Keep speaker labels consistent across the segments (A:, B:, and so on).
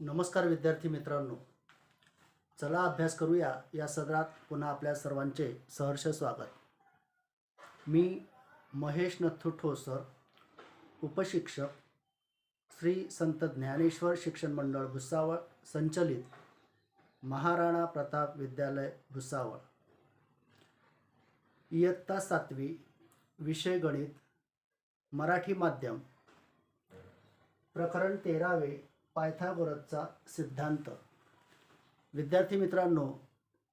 A: नमस्कार विद्यार्थी मित्रांनो, चला अभ्यास करूया या सदरात पुन्हा आपल्या सर्वांचे सहर्ष स्वागत. मी महेश नथू ठोसर, उपशिक्षक, श्री संत ज्ञानेश्वर शिक्षण मंडळ भुसावळ संचलित महाराणा प्रताप विद्यालय भुसावळ. इयत्ता 7वी, विषय गणित, मराठी माध्यम, प्रकरण 13वे, पायथागोरसचा सिद्धांत. विद्यार्थी मित्रांनो,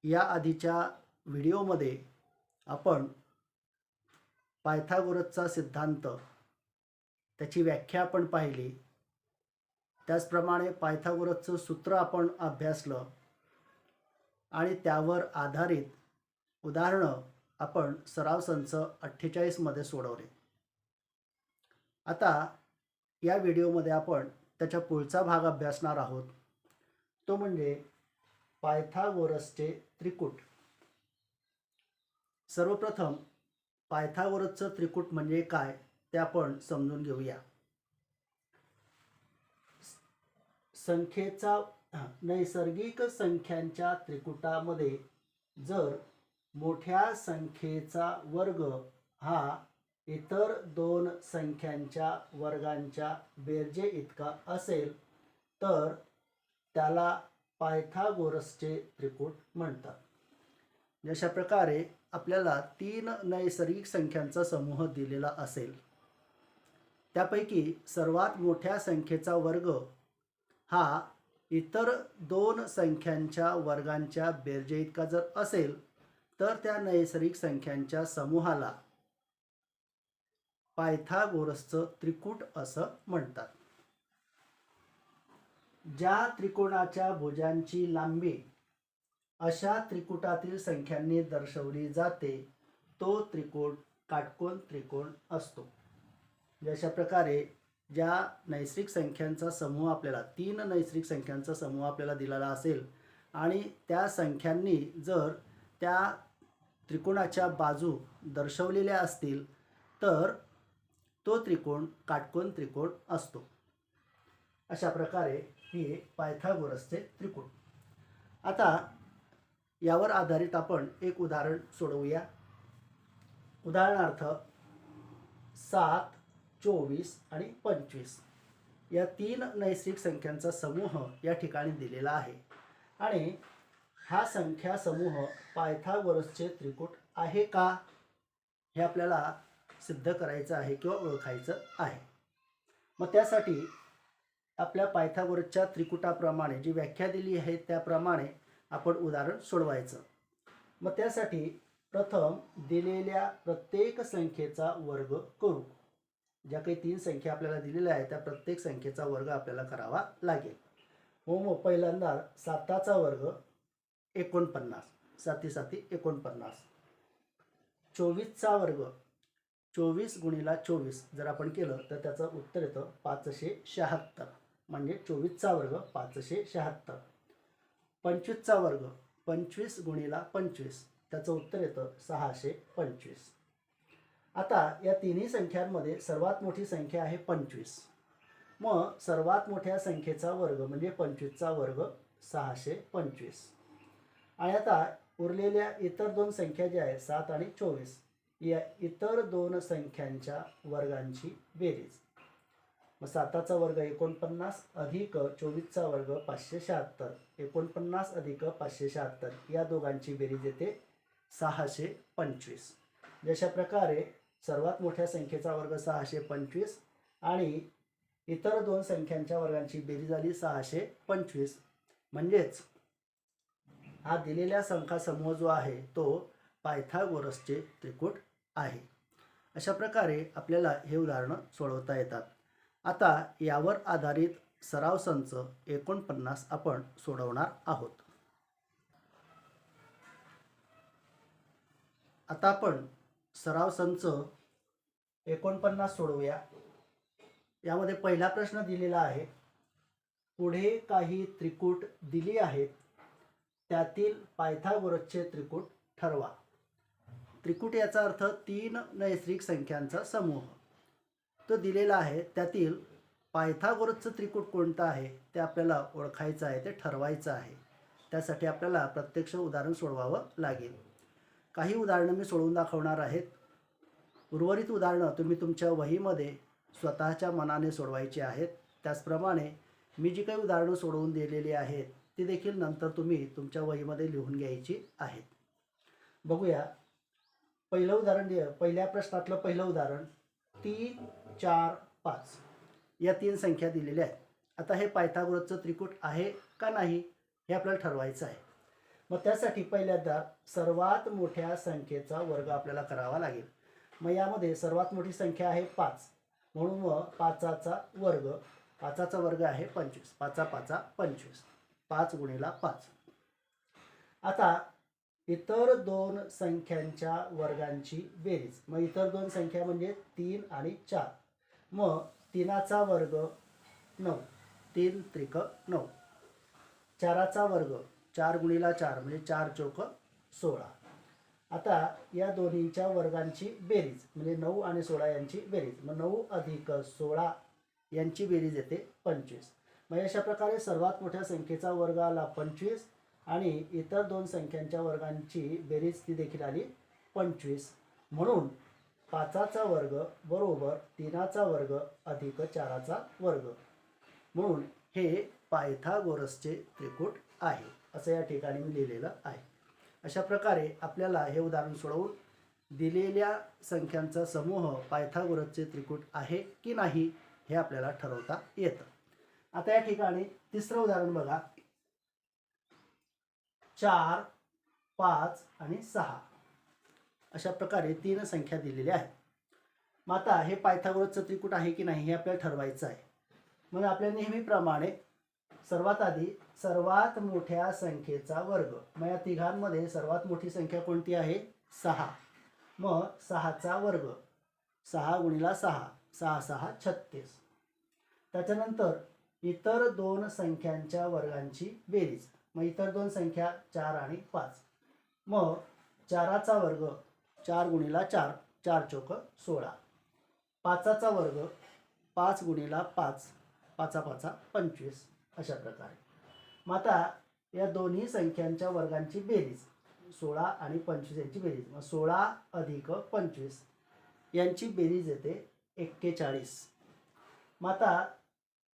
A: या आधीच्या व्हिडिओमध्ये आपण पायथागोरसचा सिद्धांत, त्याची व्याख्या आपण पाहिली. त्याचप्रमाणे पायथागोरसचं सूत्र आपण अभ्यासलं आणि त्यावर आधारित उदाहरणं आपण सराव संच 48 मध्ये सोडवले. आता या व्हिडिओमध्ये आपण त्याच्या पुढचा भाग अभ्यासणार आहोत, तो म्हणजे पायथागोरसचे त्रिकूट. सर्वप्रथम पायथागोरसचं त्रिकूट म्हणजे काय ते आपण समजून घेऊया. नैसर्गिक संख्यांच्या त्रिकूटामध्ये जर मोठ्या संख्येचा वर्ग हा इतर दोन संख्यांच्या वर्गांच्या बेरजे इतका असेल तर त्याला पायथागोरसचे त्रिकूट म्हणतात. जशा प्रकारे आपल्याला 3 नैसर्गिक संख्यांचा समूह दिलेला असेल, त्यापैकी सर्वात मोठ्या संख्येचा वर्ग हा इतर दोन संख्यांच्या वर्गांच्या बेरजे इतका जर असेल तर त्या नैसर्गिक संख्यांच्या समूहाला पायथागोरसचं त्रिकूट असं म्हणतात. ज्या त्रिकोणाच्या भुजांची लांबी अशा त्रिकूटातील संख्यांनी दर्शवली जाते तो त्रिकोण काटकोन त्रिकोण असतो. जशा प्रकारे ज्या नैसर्गिक संख्यांचा समूह आपल्याला 3 नैसर्गिक संख्यांचा समूह आपल्याला दिलेला असेल आणि त्या संख्यांनी जर त्या त्रिकोणाच्या बाजू दर्शवलेल्या असतील तर तो त्रिकोण काटकोन त्रिकोण असतो. अशा प्रकारे हे पायथागोरसचे त्रिकोण. आता यावर आधारित आपण एक उदाहरण सोडवूया. उदाहरणार्थ 7, 24 आणि 25 या 3 नैसर्गिक संख्यांचा समूह या ठिकाणी दिलेला आहे आणि हा संख्या समूह पायथागोरसचे त्रिकूट आहे का हे आपल्याला सिद्ध करायचं आहे किंवा ओळखायचं आहे. मग त्यासाठी आपल्या पायथागोरसच्या त्रिकूटाप्रमाणे जी व्याख्या दिली आहे त्याप्रमाणे आपण उदाहरण सोडवायचं. मग त्यासाठी प्रथम दिलेल्या प्रत्येक संख्येचा वर्ग करू. ज्या काही 3 संख्या आपल्याला दिलेल्या आहेत त्या प्रत्येक संख्येचा वर्ग आपल्याला करावा लागेल. मग पहिल्यांदा 7चा वर्ग 49, 7 7 49. 24चा वर्ग 24 गुणिला 24 जर आपण केलं तर त्याचं उत्तर येतं 576, म्हणजे 24चा वर्ग 576. 25चा वर्ग 25 गुणिला 25 त्याचं उत्तर येतं 625. आता या तिन्ही संख्यांमध्ये सर्वात मोठी संख्या आहे 25. मग सर्वात मोठ्या संख्येचा वर्ग म्हणजे 25चा वर्ग 625. आणि आता उरलेल्या इतर दोन संख्या ज्या आहेत 7 आणि 24 या इतर दोन संख्यांच्या वर्गांची बेरीज. मग 7चा वर्ग 49 अधिक 24चा वर्ग 576. 49 अधिक 576 या दोघांची बेरीज येते 625. जशा प्रकारे सर्वात मोठ्या संख्येचा वर्ग 625 आणि इतर दोन संख्यांच्या वर्गांची बेरीज झाली 625. म्हणजेच हा दिलेला संख्या समूह जो आहे तो पायथागोरसचे त्रिकूट आहे. अशा प्रकारे आपल्याला हे उदाहरण सोडवता येतात. आता यावर आधारित सराव संच 49 आपण सोडवणार आहोत. आता आपण सराव संच 49 सोडवूया. यामध्ये पहिला प्रश्न दिलेला आहे, पुढे काही त्रिकूट दिली आहेत त्यातील पायथागोरसचे त्रिकूट ठरवा. त्रिकूट याचा अर्थ 3 नैसर्गिक संख्यांचा समूह तो दिलेला आहे. त्यातील पायथागोरसचं त्रिकूट कोणतं आहे ते आपल्याला ओळखायचं आहे, ते ठरवायचं आहे. त्यासाठी आपल्याला प्रत्यक्ष उदाहरण सोडवावं लागेल. काही उदाहरणं मी सोडवून दाखवणार आहेत. उर्वरित उदाहरणं तुम्ही तुमच्या वहीमध्ये स्वतःच्या मनाने सोडवायची आहेत. त्याचप्रमाणे मी जी काही उदाहरणं सोडवून दिलेली आहेत ती देखील नंतर तुम्ही तुमच्या वहीमध्ये लिहून घ्यायची आहेत. बघूया पहिलं उदाहरण. पहिल्या प्रश्नातलं पहिलं उदाहरण 3, 4, 5 या 3 संख्या दिलेल्या आहेत. आता हे पायथागोरसचं त्रिकूट आहे का नाही हे आपल्याला ठरवायचं आहे. मग त्यासाठी पहिल्यांदा सर्वात मोठ्या संख्येचा वर्ग आपल्याला करावा लागेल. मग यामध्ये सर्वात मोठी संख्या आहे 5, म्हणून मग 5चा वर्ग. 5चा वर्ग आहे 25. 5 5 25. 5 गुणिला 5. आता इतर दोन संख्यांच्या वर्गांची बेरीज. मग इतर दोन संख्या म्हणजे 3 आणि 4. मग 3चा वर्ग 9. 3 त्रिक 9. 4चा वर्ग 4 गुणिला 4 म्हणजे 4 चौक 16. आता या दोन्हींच्या वर्गांची बेरीज म्हणजे 9 आणि 16 यांची बेरीज. मग 9 अधिक 16 यांची बेरीज येते 25. मग अशा प्रकारे सर्वात मोठ्या संख्येचा वर्ग आला 25 आणि इतर दोन संख्यांच्या वर्गांची बेरीज ती देखील आली 25. म्हणून 5चा वर्ग बरोबर 3चा वर्ग अधिक 4चा वर्ग. म्हणून हे पायथागोरसचे त्रिकूट आहे असं या ठिकाणी मी लिहिलेलं आहे. अशा प्रकारे आपल्याला हे उदाहरण सोडवून दिलेल्या संख्यांचा समूह पायथागोरसचे त्रिकूट आहे की नाही हे आपल्याला ठरवता येतं. आता या ठिकाणी तिसरं उदाहरण बघा. 4, 5 आणि 6 अशा प्रकारे 3 संख्या दिलेल्या आहेत. मग आता हे पायथागोरसचं त्रिकूट आहे की नाही हे आपल्याला ठरवायचं आहे. मग आपल्या नेहमीप्रमाणे सर्वात आधी सर्वात मोठ्या संख्येचा वर्ग. मग या तिघांमध्ये सर्वात मोठी संख्या कोणती आहे 6. मग 6चा वर्ग. 6 गुणिला 6. 6 6 36. त्याच्यानंतर इतर दोन संख्यांच्या वर्गांची बेरीज. मग इतर दोन संख्या 4 आणि 5. मग 4चा वर्ग. 4 गुणिला 4. 4 चौक 16. 5चा वर्ग. 5 गुणिला 5. 5 5 25. अशा प्रकारे. मग आता या दोन्ही संख्यांच्या वर्गांची बेरीज 16 आणि 25 यांची बेरीज. मग 16 अधिक 25 यांची बेरीज येते 41. मग आता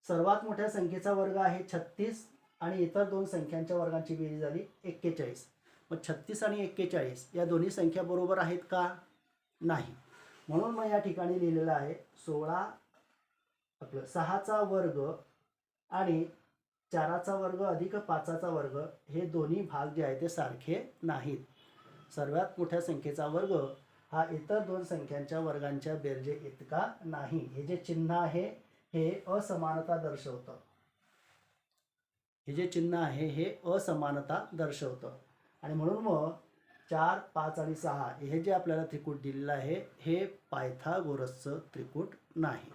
A: सर्वात मोठ्या संख्येचा वर्ग आहे 36 आणि इतर दोन संख्यांच्या वर्गांची बेरीज झाली 41. मग 36 आणि 41 या दोन्ही संख्या बरोबर आहेत का नाही. म्हणून मग या ठिकाणी लिहिलेलं आहे 6चा वर्ग आणि 4चा वर्ग अधिक 5चा वर्ग हे दोन्ही भाग जे आहेत ते सारखे नाहीत. सर्वात मोठ्या संख्येचा वर्ग हा इतर दोन संख्यांच्या वर्गांच्या बेरजे इतका नाही. हे जे चिन्ह आहे हे असमानता दर्शवतं. हे जे चिन्ह आहे हे असमानता दर्शवतं. आणि म्हणून मग 4, 5 आणि 6 हे जे आपल्याला त्रिकूट दिलेलं आहे हे पायथागोरसचं त्रिकूट नाही.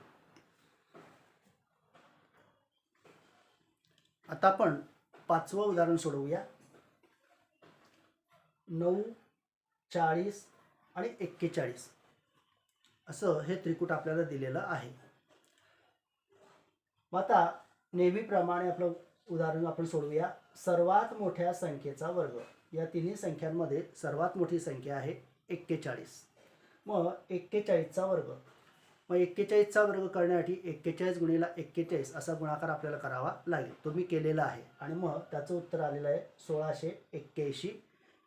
A: आता आपण 5वं उदाहरण सोडवूया. 9, 40 आणि 41 असं हे त्रिकूट आपल्याला दिलेलं आहे. मग आता नेहमीप्रमाणे आपलं उदाहरण आपण सोडवूया. सर्वात मोठ्या संख्येचा वर्ग. या तिन्ही संख्यांमध्ये सर्वात मोठी संख्या आहे 41. मग 41चा वर्ग. मग 41चा वर्ग करण्यासाठी 41 गुणिला 41 असा गुणाकार आपल्याला करावा लागेल. तो मी केलेला आहे आणि मग त्याचं उत्तर आलेलं आहे 1681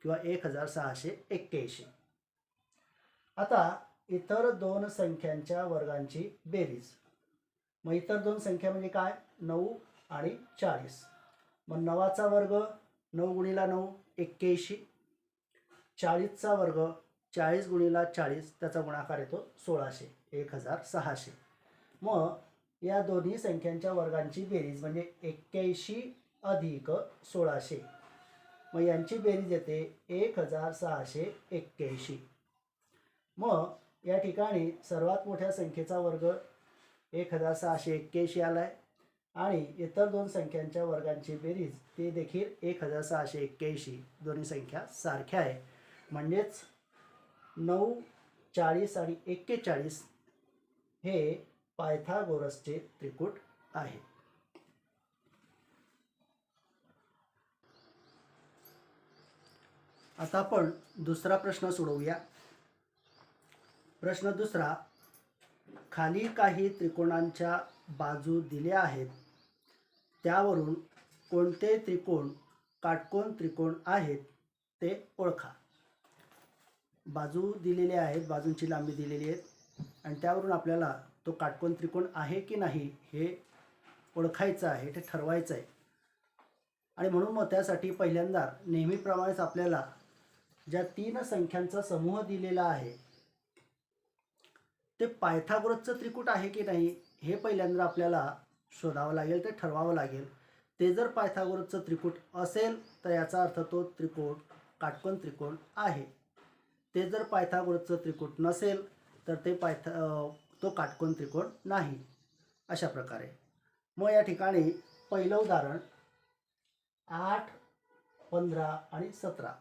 A: किंवा 1681. आता इतर दोन संख्यांच्या वर्गांची बेरीज. मग इतर दोन संख्या म्हणजे काय 9 आणि 40. मग 9चा वर्ग. 9 गुणिला 9 81. 40चा वर्ग. 40 गुणिला 40 त्याचा गुणाकार येतो 1600. 1600. मग या दोन्ही संख्यांच्या वर्गांची बेरीज म्हणजे 81 अधिक 1600. मग यांची बेरीज येते 1681. मग या ठिकाणी सर्वात मोठ्या संख्येचा वर्ग 1681 आला आहे आणि इतर दोन संख्यांच्या वर्गांची बेरीज ते देखील 1681. दोन्ही संख्या सारख्या आहे. म्हणजेच 9, 40 आणि 41 हे पायथागोरसचे त्रिकूट आहे. आता आपण दुसरा प्रश्न सोडवूया. प्रश्न दुसरा, खाली काही त्रिकोणांच्या बाजू दिल्या आहेत, त्यावरून कोणते त्रिकोण काटकोन त्रिकोण आहेत ते ओळखा. बाजू दिलेले आहेत, बाजूंची लांबी दिलेली आहे आणि त्यावरून आपल्याला तो काटकोन त्रिकोण आहे की नाही हे ओळखायचं आहे, ते ठरवायचं आहे. आणि म्हणून मग त्यासाठी पहिल्यांदा नेहमीप्रमाणेच आपल्याला ज्या 3 संख्यांचा समूह दिलेला आहे ते पायथागोरसचं त्रिकूट आहे की नाही हे पहिल्यांदा आपल्याला शोधावं लागेल, ते ठरवावं लागेल. ते जर पायथागोरसचं त्रिकूट असेल तर याचा अर्थ तो त्रिकोण काटकोन त्रिकोण आहे. ते जर पायथागोरसचं त्रिकूट नसेल तर ते तो काटकोन त्रिकोण नाही. अशा प्रकारे मग या ठिकाणी पहिलं उदाहरण 8, 15 आणि 17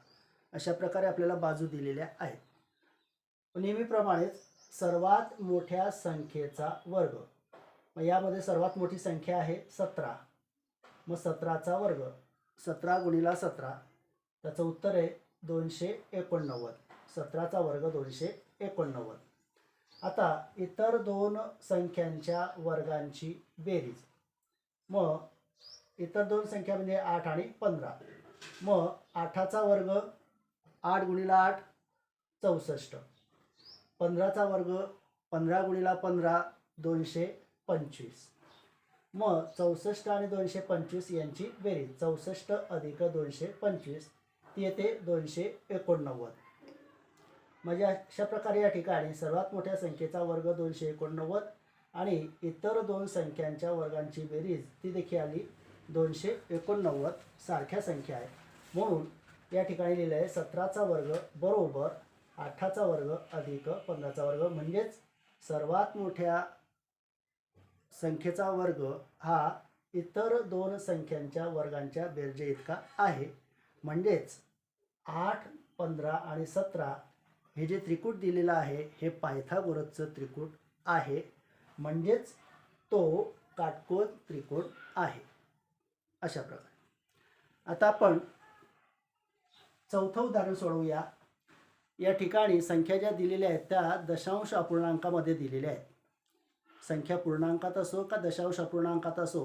A: अशा प्रकारे आपल्याला बाजू दिलेल्या आहेत. नेहमीप्रमाणेच सर्वात मोठ्या संख्येचा वर्ग, मग यामध्ये सर्वात मोठी संख्या आहे 17. मग 17चा वर्ग, 17 गुणिला 17 त्याचं उत्तर आहे 289. 17चा वर्ग 289. आता इतर 2 संख्यांच्या वर्गांची बेरीज, मग इतर 2 संख्या म्हणजे 8 आणि 15. मग 8चा वर्ग 8 गुणिला 8 64. 15चा वर्ग 15 गुणिला 15 225. मग 64 आणि 225 यांची बेरीज 64 अधिक 225 ती येते 289. म्हणजे अशा प्रकारे या ठिकाणी सर्वात मोठ्या संख्येचा वर्ग 289 आणि इतर 2 संख्यांच्या वर्गांची बेरीज ती देखील आली 289 सारख्या संख्या आहेत. म्हणून या ठिकाणी लिहिलं आहे 17चा वर्ग बरोबर 8चा वर्ग अधिक 15चा वर्ग, म्हणजेच सर्वात मोठ्या संख्येचा वर्ग हा इतर 2 संख्यांच्या वर्गांच्या बेरजे इतका आहे. म्हणजेच 8, 15 आणि 17 हे जे त्रिकूट दिलेलं आहे हे पायथागोरसचं त्रिकूट आहे, म्हणजेच तो काटकोन त्रिकोण आहे. अशा प्रकारे आता आपण चौथं उदाहरण सोडवूया. या ठिकाणी संख्या ज्या दिलेल्या आहेत त्या दशांश अपूर्णांकामध्ये दिलेल्या आहेत. संख्या पूर्णांकात असो का दशांश अपूर्णांकात असो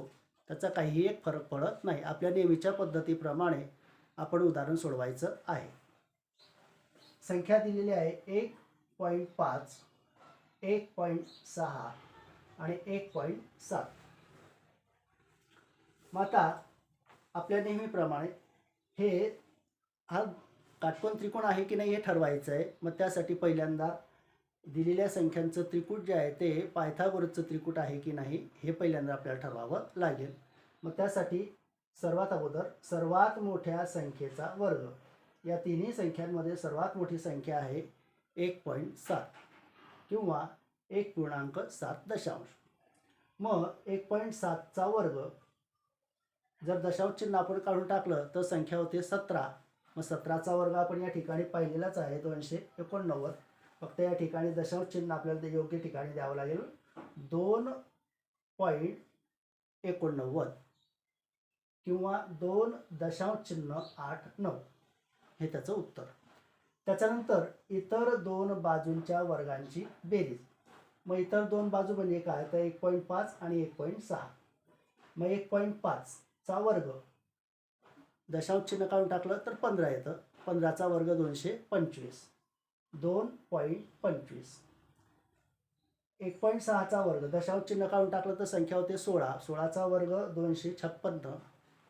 A: त्याचा काहीही एक फरक पडत नाही. आपल्या नेहमीच्या पद्धतीप्रमाणे आपण उदाहरण सोडवायचं आहे. संख्या दिलेली आहे 1.5, 1.6 आणि 1.7. मग आता आपल्या नेहमीप्रमाणे हा काटकोन त्रिकोण आहे की नाही हे ठरवायचं आहे. मग त्यासाठी पहिल्यांदा दिलेल्या संख्यांचं त्रिकूट जे आहे ते पायथागोरसचं त्रिकूट आहे की नाही हे पहिल्यांदा आपल्याला ठरवावं लागेल. मग त्यासाठी सर्वात अगोदर सर्वात मोठ्या संख्येचा वर्ग, या तिन्ही संख्यांमध्ये सर्वात मोठी संख्या आहे 1.7 किंवा 1.7. मग 1.7चा वर्ग जर दशांश चिन्ह आपण काढून टाकलं तर संख्या होते 17. मग 17चा वर्ग आपण या ठिकाणी पाहिलेलाच आहे 289. फक्त या ठिकाणी दशांश चिन्ह आपल्याला योग्य ठिकाणी द्यावं लागेल 2.89 किंवा 2.89 हे त्याचं उत्तर. त्याच्यानंतर इतर 2 बाजूंच्या वर्गांची बेरीज, मग इतर 2 बाजू म्हणजे काय तर 1.5 आणि 1.6. मग 1.5चा वर्ग दशांश चिन्ह काढून टाकलं तर 15 येतं. 15चा वर्ग 225. 2.25. 1.6चा वर्ग दशांश चिन्ह काढून टाकलं तर संख्या होते 16. 16चा वर्ग 256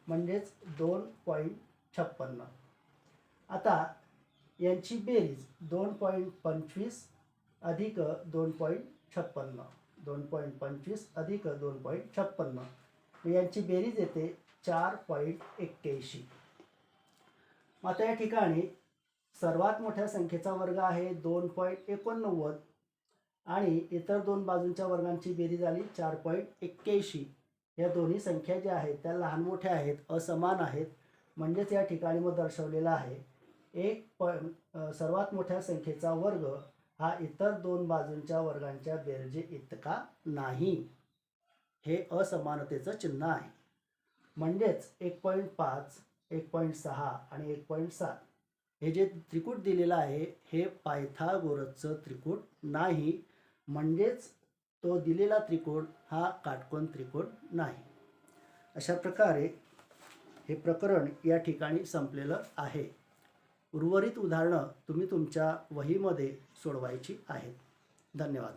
A: म्हणजेच 2.56. आता यांची बेरीज 2.25 अधिक 2.56. 2.25 अधिक 2.56 यांची बेरीज येते 4.81. आता या ठिकाणी सर्वात मोठ्या संख्येचा वर्ग आहे 2.89 आणि इतर 2 बाजूंच्या वर्गांची बेरीज आली 4.81. या दोन्ही संख्या ज्या आहेत त्या लहान मोठ्या आहेत, असमान आहेत. म्हणजेच या ठिकाणी मग दर्शवलेला आहे सर्वात मोठ्या संख्येचा वर्ग हा इतर दोन बाजूंच्या वर्गांच्या बेरजे इतका नाही. हे असमानतेचं चिन्ह आहे. म्हणजेच 1.5, 1.6 आणि 1.7 हे जे त्रिकूट दिलेलं आहे हे पायथागोरसचं त्रिकूट नाही. म्हणजेच तो दिलेला त्रिकोण हा काटकोन त्रिकोण नाही. अशा प्रकारे हे प्रकरण या ठिकाणी संपलेलं आहे. उर्वरित उदाहरणं तुम्ही तुमच्या वहीमध्ये सोडवायची आहेत. धन्यवाद.